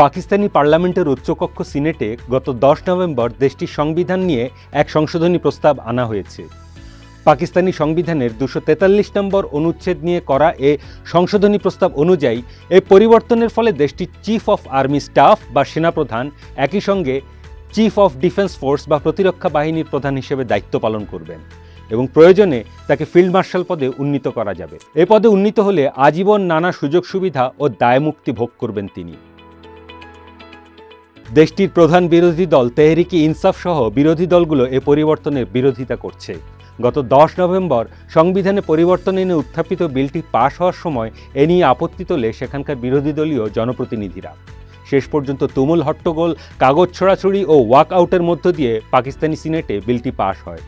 পাকিস্তানি পার্লামেন্টের উচ্চকক্ষ সিনেটে গত 10 নভেম্বর দেশটির সংবিধান নিয়ে এক সংশোধনী প্রস্তাব আনা হয়েছে। পাকিস্তানি সংবিধানের 243 নম্বর অনুচ্ছেদ নিয়ে করা এ সংশোধনী প্রস্তাব অনুযায়ী এই পরিবর্তনের ফলে দেশটির চিফ অফ আর্মি স্টাফ বা সেনাপ্রধান একই সঙ্গে চিফ অফ ডিফেন্স ফোর্স বা প্রতিরক্ষা বাহিনীর প্রধান হিসেবে দায়িত্ব পালন করবেন এবং প্রয়োজনে তাকে ফিল্ড মার্শাল পদে উন্নীত করা যাবে। এ পদে উন্নীত হলে আজীবন নানা সুযোগ সুবিধা ও দায়মুক্তি ভোগ করবেন তিনি। দেশটির প্রধান বিরোধী দল তেহরিকে ইনসাফ সহ বিরোধী দলগুলো এ পরিবর্তনের বিরোধিতা করছে। গত 10 নভেম্বর সংবিধানে পরিবর্তন এনে উত্থাপিত বিলটি পাশ হওয়ার সময় এ নিয়ে আপত্তি তোলে সেখানকার বিরোধী দলীয় জনপ্রতিনিধিরা। শেষ পর্যন্ত তুমুল হট্টগোল, কাগজ ছোড়াছুড়ি ও ওয়াক আউটের মধ্য দিয়ে পাকিস্তানি সিনেটে বিলটি পাশ হয়।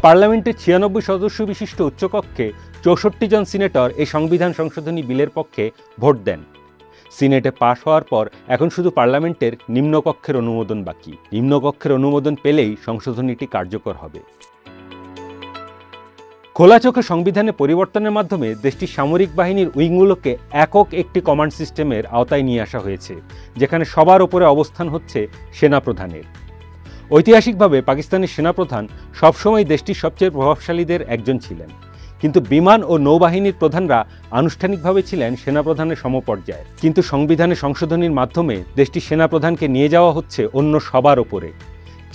পার্লামেন্টের 96 সদস্য বিশিষ্ট উচ্চকক্ষে 64 জন সিনেটর এই সংবিধান সংশোধনী বিলের পক্ষে ভোট দেন। সিনেটে পাশ হওয়ার পর এখন শুধু পার্লামেন্টের নিম্নকক্ষের অনুমোদন বাকি। নিম্নকক্ষের অনুমোদন পেলেই সংশোধনীটি কার্যকর হবে। খোলা চোখে সংবিধানে পরিবর্তনের মাধ্যমে দেশটির সামরিক বাহিনীর উইংগুলোকে একক একটি কমান্ড সিস্টেমের আওতায় নিয়ে আসা হয়েছে, যেখানে সবার উপরে অবস্থান হচ্ছে সেনাপ্রধানের। ঐতিহাসিকভাবে পাকিস্তানের সেনাপ্রধান সবসময় দেশটির সবচেয়ে প্রভাবশালীদের একজন ছিলেন, কিন্তু বিমান ও নৌবাহিনীর প্রধানরা আনুষ্ঠানিকভাবে ছিলেন সেনাপ্রধানের সমপর্যায়ে। কিন্তু সংবিধানের সংশোধনীর মাধ্যমে দেশটির সেনাপ্রধানকে নিয়ে যাওয়া হচ্ছে অন্য সবার ওপরে।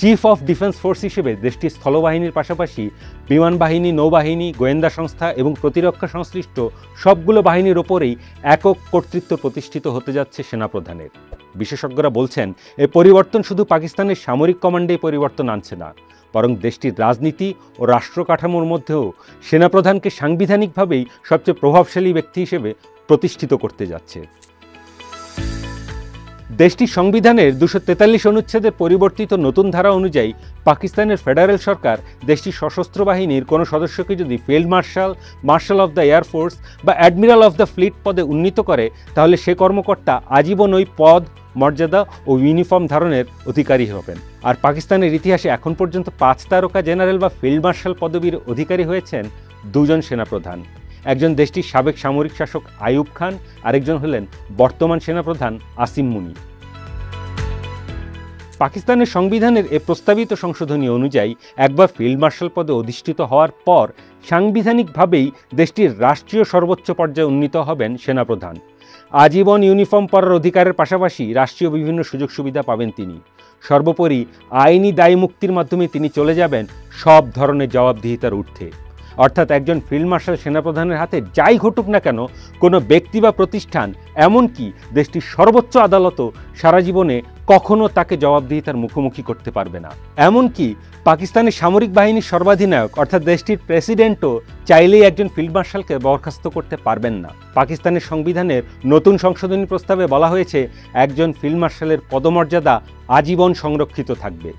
চিফ অফ ডিফেন্স ফোর্স হিসেবে দেশটির স্থলবাহিনীর পাশাপাশি বিমান বাহিনী, নৌবাহিনী, গোয়েন্দা সংস্থা এবং প্রতিরক্ষা সংশ্লিষ্ট সবগুলো বাহিনীর ওপরেই একক কর্তৃত্ব প্রতিষ্ঠিত হতে যাচ্ছে সেনাপ্রধানের। বিশেষজ্ঞরা বলছেন এ পরিবর্তন শুধু পাকিস্তানের সামরিক কমান্ডেই পরিবর্তন আনছে না, বরং দেশটির রাজনীতি ও রাষ্ট্র কাঠামোর মধ্যেও সেনাপ্রধানকে সাংবিধানিকভাবেই সবচেয়ে প্রভাবশালী ব্যক্তি হিসেবে প্রতিষ্ঠিত করতে যাচ্ছে। দেশটির সংবিধানের 243 অনুচ্ছেদের পরিবর্তিত নতুন ধারা অনুযায়ী পাকিস্তানের ফেডারেল সরকার দেশটির সশস্ত্র বাহিনীর কোনো সদস্যকে যদি field marshal, marshal of the air force বা অ্যাডমিরাল অফ দ্য ফ্লিট পদে উন্নীত করে, তাহলে সে কর্মকর্তা আজীবন ওই পদ, মর্যাদা ও ইউনিফর্ম ধারণের অধিকারী হবেন। আর পাকিস্তানের ইতিহাসে এখন পর্যন্ত 5 তারকা জেনারেল বা ফিল্ড মার্শাল পদবীর অধিকারী হয়েছেন 2 জন সেনাপ্রধান। একজন দেশটির সাবেক সামরিক শাসক আইয়ুব খান, আরেকজন হলেন বর্তমান সেনাপ্রধান আসিম মুনি। পাকিস্তানের সংবিধানের এ প্রস্তাবিত সংশোধনী অনুযায়ী একবার ফিল্ড মার্শাল পদে অধিষ্ঠিত হওয়ার পর সাংবিধানিকভাবেই দেশটির রাষ্ট্রীয় সর্বোচ্চ পর্যায়ে উন্নীত হবেন সেনাপ্রধান। আজীবন ইউনিফর্ম পরার অধিকারের পাশাপাশি রাষ্ট্রীয় বিভিন্ন সুযোগ সুবিধা পাবেন তিনি। সর্বোপরি আইনি দায় মুক্তির মাধ্যমে তিনি চলে যাবেন সব ধরনের জবাবদিহিতার ঊর্ধ্বে। অর্থাৎ একজন ফিল্ড মার্শাল সেনাপ্রধানের হাতে যাই ঘটুক না কেন, কোনো ব্যক্তি বা প্রতিষ্ঠান, এমনকি দেশটির সর্বোচ্চ আদালতও সারা জীবনে কখনো তাকে জবাবদিহিতার মুখোমুখি করতে পারবে না। এমনকি পাকিস্তানের সামরিক বাহিনীর সর্বাধিনায়ক অর্থাৎ দেশটির প্রেসিডেন্টও চাইলেই একজন ফিল্ড মার্শালকে বরখাস্ত করতে পারবেন না। পাকিস্তানের সংবিধানের নতুন সংশোধনী প্রস্তাবে বলা হয়েছে একজন ফিল্ড মার্শালের পদমর্যাদা আজীবন সংরক্ষিত থাকবে।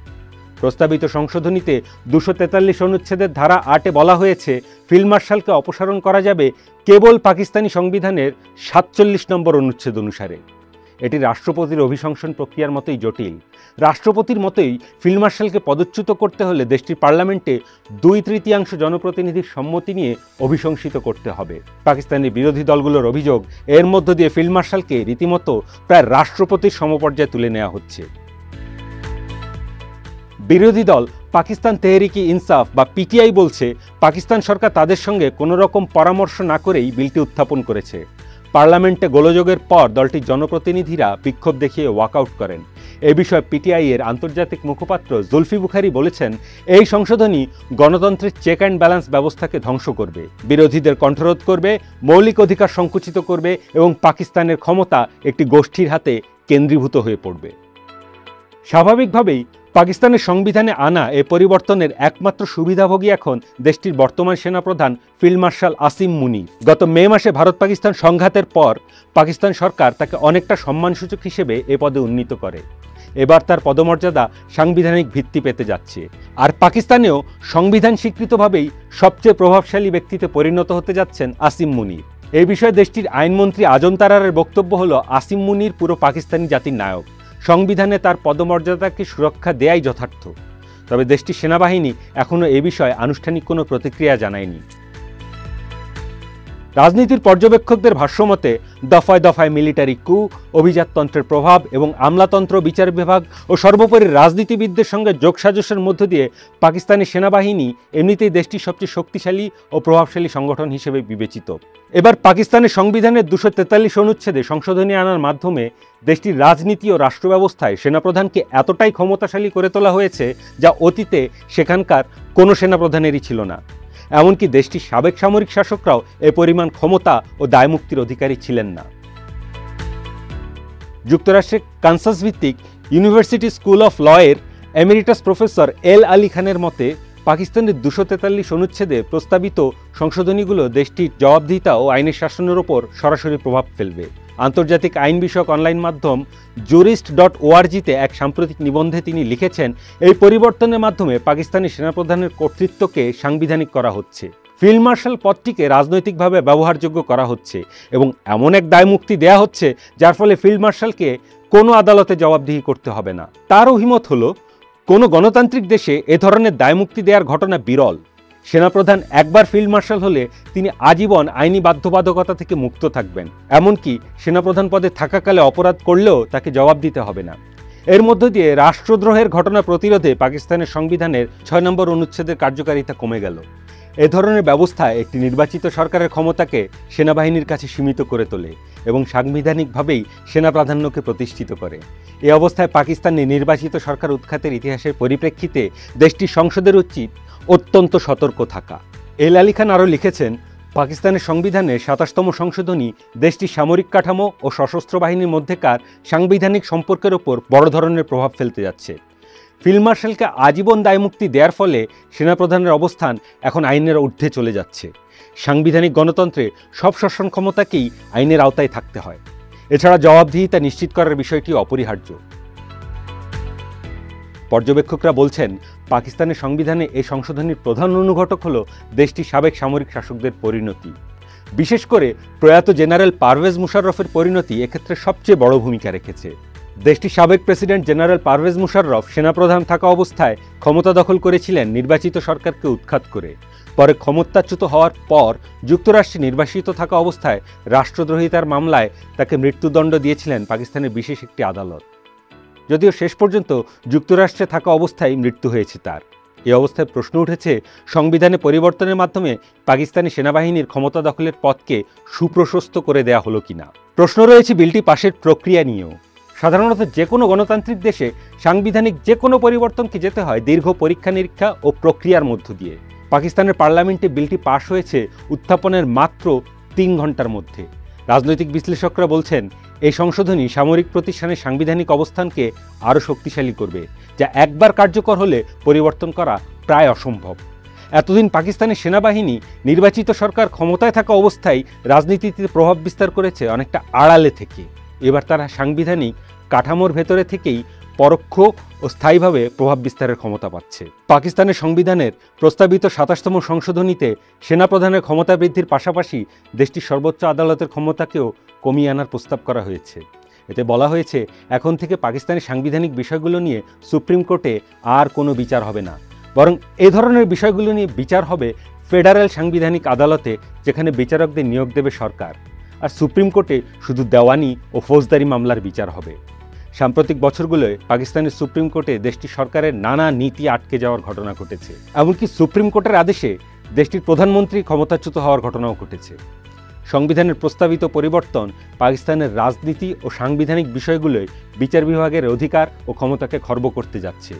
প্রস্তাবিত সংশোধনীতে 243 অনুচ্ছেদের ধারা 8-এ বলা হয়েছে ফিল্ড মার্শালকে অপসারণ করা যাবে কেবল পাকিস্তানি সংবিধানের 47 নম্বর অনুচ্ছেদ অনুসারে। এটি রাষ্ট্রপতির অভিশংসন প্রক্রিয়ার মতোই জটিল। রাষ্ট্রপতির মতোই ফিল্ড মার্শালকে পদচ্যুত করতে হলে দেশটির পার্লামেন্টে 2/3 জনপ্রতিনিধির সম্মতি নিয়ে অভিশংসিত করতে হবে। পাকিস্তানের বিরোধী দলগুলোর অভিযোগ, এর মধ্য দিয়ে ফিল্ড মার্শালকে রীতিমতো প্রায় রাষ্ট্রপতির সমপর্যায়ে তুলে নেওয়া হচ্ছে। বিরোধী দল পাকিস্তান তেহরিকে ইনসাফ বা পিটিআই বলছে পাকিস্তান সরকার তাদের সঙ্গে কোনো রকম পরামর্শ না করেই বিলটি উত্থাপন করেছে। পার্লামেন্টে গোলযোগের পর দলটির জনপ্রতিনিধিরা বিক্ষোভ দেখিয়ে ওয়াকআউট করেন। এ বিষয়ে পিটিআই-এর আন্তর্জাতিক মুখপাত্র জুলফি বুখারি বলেছেন, এই সংশোধনী গণতন্ত্রের চেক অ্যান্ড ব্যালেন্স ব্যবস্থাকে ধ্বংস করবে, বিরোধীদের কণ্ঠরোধ করবে, মৌলিক অধিকার সংকুচিত করবে এবং পাকিস্তানের ক্ষমতা একটি গোষ্ঠীর হাতে কেন্দ্রীভূত হয়ে পড়বে। স্বাভাবিকভাবেই পাকিস্তানের সংবিধানে আনা এ পরিবর্তনের একমাত্র সুবিধাভোগী এখন দেশটির বর্তমান সেনাপ্রধান ফিল্ড মার্শাল আসিম মুনি। গত মে মাসে ভারত পাকিস্তান সংঘাতের পর পাকিস্তান সরকার তাকে অনেকটা সম্মানসূচক হিসেবে এ পদে উন্নীত করে। এবার তার পদমর্যাদা সাংবিধানিক ভিত্তি পেতে যাচ্ছে। আর পাকিস্তানেও সংবিধান স্বীকৃতভাবেই সবচেয়ে প্রভাবশালী ব্যক্তিতে পরিণত হতে যাচ্ছেন আসিম মুনি। এই বিষয়ে দেশটির আইনমন্ত্রী আজম তারারের বক্তব্য হলো, আসিম মুনির পুরো পাকিস্তানি জাতির নায়ক। সংবিধানে তার পদমর্যাদাকে সুরক্ষা দেয়াই যথার্থ। তবে দেশটির সেনাবাহিনী এখনও এ বিষয়ে আনুষ্ঠানিক কোনো প্রতিক্রিয়া জানায়নি। রাজনীতির পর্যবেক্ষকদের ভাষ্যমতে দফায় দফায় মিলিটারি কু, অভিজাততন্ত্রের প্রভাব এবং আমলাতন্ত্র, বিচার বিভাগ ও সর্বোপরি রাজনীতিবিদদের সঙ্গে যোগসাজশের মধ্য দিয়ে পাকিস্তানি সেনাবাহিনী এমনিতেই দেশটির সবচেয়ে শক্তিশালী ও প্রভাবশালী সংগঠন হিসেবে বিবেচিত। এবার পাকিস্তানের সংবিধানের 243 অনুচ্ছেদে সংশোধনী আনার মাধ্যমে দেশটির রাজনীতি ও রাষ্ট্র ব্যবস্থায় সেনাপ্রধানকে এতটাই ক্ষমতাশালী করে তোলা হয়েছে যা অতীতে সেখানকার কোনো সেনাপ্রধানেরই ছিল না। এমনকি দেশটির সাবেক সামরিক শাসকরাও এ পরিমাণ ক্ষমতা ও দায়মুক্তির অধিকারী ছিলেন না। যুক্তরাষ্ট্রের কানসাস ভিত্তিক ইউনিভার্সিটি স্কুল অফ লয়ের এমেরিটাস প্রফেসর এল আলী খানের মতে পাকিস্তানের 243 অনুচ্ছেদে প্রস্তাবিত সংশোধনীগুলো দেশটির জবাবদিহিতা ও আইনের শাসনের ওপর সরাসরি প্রভাব ফেলবে। আন্তর্জাতিক আইন বিষয়ক অনলাইন মাধ্যম jurist.org-তে এক সাম্প্রতিক নিবন্ধে তিনি লিখেছেন, এই পরিবর্তনের মাধ্যমে পাকিস্তানি সেনাপ্রধানের কর্তৃত্বকে সাংবিধানিক করা হচ্ছে, ফিল্ড মার্শাল পদটিকে রাজনৈতিকভাবে ব্যবহারযোগ্য করা হচ্ছে এবং এমন এক দায়মুক্তি দেয়া হচ্ছে যার ফলে ফিল্ড মার্শালকে কোনো আদালতে জবাবদিহি করতে হবে না। তার অভিমত হলো, কোনো গণতান্ত্রিক দেশে এ ধরনের দায়মুক্তি দেওয়ার ঘটনা বিরল। সেনাপ্রধান একবার ফিল্ড মার্শাল হলে তিনি আজীবন আইনি বাধ্যবাধকতা থেকে মুক্ত থাকবেন, এমনকি সেনাপ্রধান পদে থাকাকালে অপরাধ করলেও তাকে জবাব দিতে হবে না। এর মধ্য দিয়ে রাষ্ট্রদ্রোহের ঘটনা প্রতিরোধে পাকিস্তানের সংবিধানের 6 নম্বর অনুচ্ছেদের কার্যকারিতা কমে গেল। এ ধরনের ব্যবস্থা একটি নির্বাচিত সরকারের ক্ষমতাকে সেনাবাহিনীর কাছে সীমিত করে তোলে এবং সাংবিধানিকভাবেই সেনা প্রাধান্যকে প্রতিষ্ঠিত করে। এই অবস্থায় পাকিস্তানে নির্বাচিত সরকার উৎখাতের ইতিহাসের পরিপ্রেক্ষিতে দেশটির সংসদের উচিত অত্যন্ত সতর্ক থাকা। এল আলী খান আরও লিখেছেন, পাকিস্তানের সংবিধানের 27তম সংশোধনী দেশটির সামরিক কাঠামো ও সশস্ত্র বাহিনীর মধ্যেকার সাংবিধানিক সম্পর্কের ওপর বড় ধরনের প্রভাব ফেলতে যাচ্ছে। ফিল্ড মার্শালকে আজীবন দায়মুক্তি দেওয়ার ফলে সেনাপ্রধানের অবস্থান এখন আইনের ঊর্ধ্বে চলে যাচ্ছে। সাংবিধানিক গণতন্ত্রে সব শাসন ক্ষমতাকেই আইনের আওতায় থাকতে হয়। এছাড়া জবাবদিহিতা নিশ্চিত করার বিষয়টি অপরিহার্য। পর্যবেক্ষকরা বলছেন, পাকিস্তানের সংবিধানে এই সংশোধনীর প্রধান অনুঘটক হল দেশটির সাবেক সামরিক শাসকদের পরিণতি। বিশেষ করে প্রয়াত জেনারেল পারভেজ মুশাররফের পরিণতি এক্ষেত্রে সবচেয়ে বড় ভূমিকা রেখেছে। দেশটির সাবেক প্রেসিডেন্ট জেনারেল পারভেজ মুশাররফ সেনাপ্রধান থাকা অবস্থায় ক্ষমতা দখল করেছিলেন নির্বাচিত সরকারকে উৎখাত করে। পরে ক্ষমতাচ্যুত হওয়ার পর যুক্তরাষ্ট্রে নির্বাসিত থাকা অবস্থায় রাষ্ট্রদ্রোহিতার মামলায় তাকে মৃত্যুদণ্ড দিয়েছিলেন পাকিস্তানের বিশেষ একটি আদালত। যদিও শেষ পর্যন্ত যুক্তরাষ্ট্রে থাকা অবস্থায় মৃত্যু হয়েছে তার। এই অবস্থায় প্রশ্ন উঠেছে, সংবিধানে পরিবর্তনের মাধ্যমে পাকিস্তানি সেনাবাহিনীর ক্ষমতা দখলের পথকে সুপ্রশস্ত করে দেয়া হলো কিনা। প্রশ্ন রয়েছে বিলটি পাশের প্রক্রিয়া নিয়েও। সাধারণত যে কোনো গণতান্ত্রিক দেশে সাংবিধানিক যে কোনো পরিবর্তনকে যেতে হয় দীর্ঘ পরীক্ষা নিরীক্ষা ও প্রক্রিয়ার মধ্য দিয়ে। পাকিস্তানের পার্লামেন্টে বিলটি পাশ হয়েছে উত্থাপনের মাত্র 3 ঘন্টার মধ্যে। রাজনৈতিক বিশ্লেষকরা বলছেন, এই সংশোধনী সামরিক প্রতিষ্ঠানের সাংবিধানিক অবস্থানকে আরও শক্তিশালী করবে, যা একবার কার্যকর হলে পরিবর্তন করা প্রায় অসম্ভব। এতদিন পাকিস্তানের সেনাবাহিনী নির্বাচিত সরকার ক্ষমতায় থাকা অবস্থায় রাজনীতিতে প্রভাব বিস্তার করেছে অনেকটা আড়ালে থেকে। এবার তারা সাংবিধানিক কাঠামোর ভেতরে থেকেই পরোক্ষ ও স্থায়ীভাবে প্রভাব বিস্তারের ক্ষমতা পাচ্ছে। পাকিস্তানের সংবিধানের প্রস্তাবিত 27তম সংশোধনীতে সেনাপ্রধানের ক্ষমতা বৃদ্ধির পাশাপাশি দেশটির সর্বোচ্চ আদালতের ক্ষমতাকেও কমিয়ে আনার প্রস্তাব করা হয়েছে। এতে বলা হয়েছে, এখন থেকে পাকিস্তানের সাংবিধানিক বিষয়গুলো নিয়ে সুপ্রিম কোর্টে আর কোনো বিচার হবে না, বরং এ ধরনের বিষয়গুলো নিয়ে বিচার হবে ফেডারেল সাংবিধানিক আদালতে, যেখানে বিচারকদের নিয়োগ দেবে সরকার। আর সুপ্রিম কোর্টে শুধু দেওয়ানি ও ফৌজদারি মামলার বিচার হবে। সাম্প্রতিক বছরগুলোয় পাকিস্তানের সুপ্রিম কোর্টে দেশটির সরকারের নানা নীতি আটকে যাওয়ার ঘটনা ঘটেছে। এমনকি সুপ্রিম কোর্টের আদেশে দেশটির প্রধানমন্ত্রী ক্ষমতাচ্যুত হওয়ার ঘটনাও ঘটেছে। সংবিধানের প্রস্তাবিত পরিবর্তন পাকিস্তানের রাজনীতি ও সাংবিধানিক বিষয়গুলোয় বিচার বিভাগের অধিকার ও ক্ষমতাকে খর্ব করতে যাচ্ছে।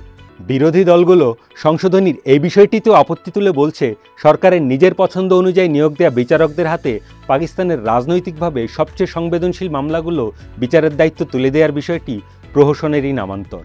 বিরোধী দলগুলো সংশোধনীর এই বিষয়টিতেও আপত্তি তুলে বলছে, সরকারের নিজের পছন্দ অনুযায়ী নিয়োগ দেওয়া বিচারকদের হাতে পাকিস্তানের রাজনৈতিকভাবে সবচেয়ে সংবেদনশীল মামলাগুলো বিচারের দায়িত্ব তুলে দেওয়ার বিষয়টি প্রহসনেরই নামান্তর।